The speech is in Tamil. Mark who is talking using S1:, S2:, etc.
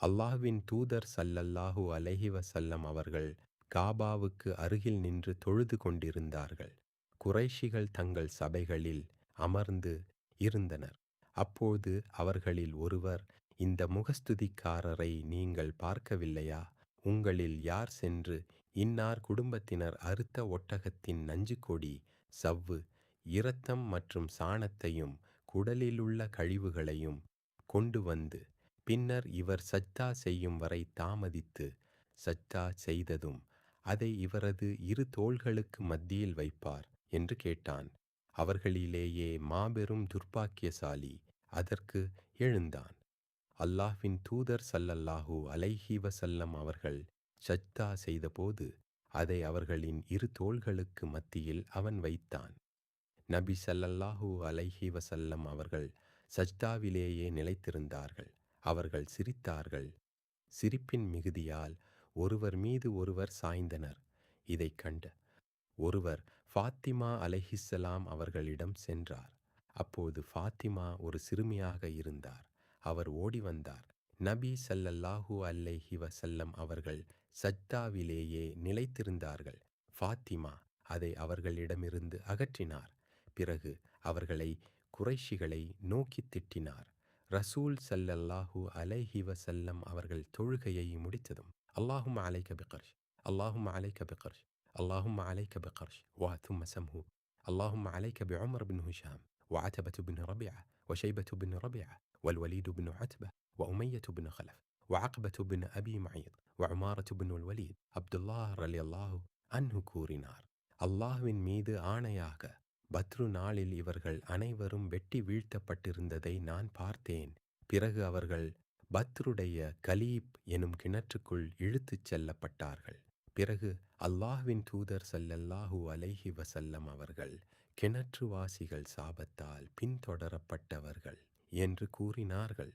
S1: அல்லாஹ்வின் தூதர் ஸல்லல்லாஹு அலைஹி வஸல்லம் அவர்கள் காபாவுக்கு அருகில் நின்று தொழுது கொண்டிருந்தார்கள். குறைஷிகள் தங்கள் சபைகளில் அமர்ந்து இருந்தனர். அப்போது அவர்களில் ஒருவர், இந்த முகஸ்துதிக்காரரை நீங்கள் பார்க்கவில்லையா? உங்களில் யார் சென்று இன்னார் குடும்பத்தினர் அறுத்த ஒட்டகத்தின் நஞ்சுக்கொடி, சவ்வு, இரத்தம் மற்றும் சாணத்தையும் குடலிலுள்ள கழிவுகளையும் கொண்டு வந்து, பின்னர் இவர் சஜ்தா செய்யும் வரை தாமதித்து, சஜ்தா செய்ததும் அதை இவரது இரு தோள்களுக்கு மத்தியில் வைப்பார் என்று கேட்டான். அவர்களிலேயே மாபெரும் துர்ப்பாக்கியசாலி அதற்கு எழுந்தான். அல்லாஹ்வின் தூதர் ஸல்லல்லாஹு அலைஹி வஸல்லம் அவர்கள் சஜ்தா செய்தபோது அதை அவர்களின் இரு தோள்களுக்கு மத்தியில் அவன் வைத்தான். நபி ஸல்லல்லாஹு அலைஹி வஸல்லம் அவர்கள் சஜ்தாவிலேயே நிலைத்திருந்தார்கள். அவர்கள் சிரித்தார்கள். சிரிப்பின் மிகுதியால் ஒருவர் மீது ஒருவர் சாய்ந்தனர். இதைக் கண்ட ஒருவர் ஃபாத்திமா அலைஹிஸ்ஸலாம் அவர்களிடம் சென்றார். அப்போது ஃபாத்திமா ஒரு சிறுமியாக இருந்தார். அவர் ஓடி வந்தார். நபி ஸல்லல்லாஹு அலைஹி வஸல்லம் அவர்கள் சஜ்தாவிலேயே நிலைத்திருந்தார்கள். ஃபாத்திமா அதை அவர்களிடமிருந்து அகற்றினார். பிறகு அவர்களை, குறைஷிகளை நோக்கித் திட்டினார். ரசூல் ஸல்லல்லாஹு அலைஹி வஸல்லம் அவர்கள் தொழுகையை முடித்ததும், அல்லாஹும்ம அலைக பிகர்ஷ், அல்லாஹும்ம அலைக பிகர்ஷ், اللهم عليك بقرش وثم سمه، اللهم عليك بعمر بن هشام وعتبة بن ربيعة وشيبة بن ربيعة والوليد بن عتبة وأمية بن خلف وعقبة بن أبي معيط وعمارة بن الوليد عبد الله رضي الله عنه கூறினார். அல்லாஹ்வின் மீது ஆணையாக, பத்ரு நாளில் இவர்கள் அனைவரும் வெட்டி வீழ்த்தப்பட்டிருந்ததை நான் பார்த்தேன். பிறகு அவர்கள் பத்ருடைய கலீப் எனும் கிணற்றுக்குள் இழுத்துச் செல்லப்பட்டார்கள். பிறகு அல்லாஹ்வின் தூதர் ஸல்லல்லாஹு அலைஹி வஸல்லம் அவர்கள், கிணற்றுவாசிகள் சாபத்தால் பின்தொடரப்பட்டவர்கள் என்று கூறினார்கள்.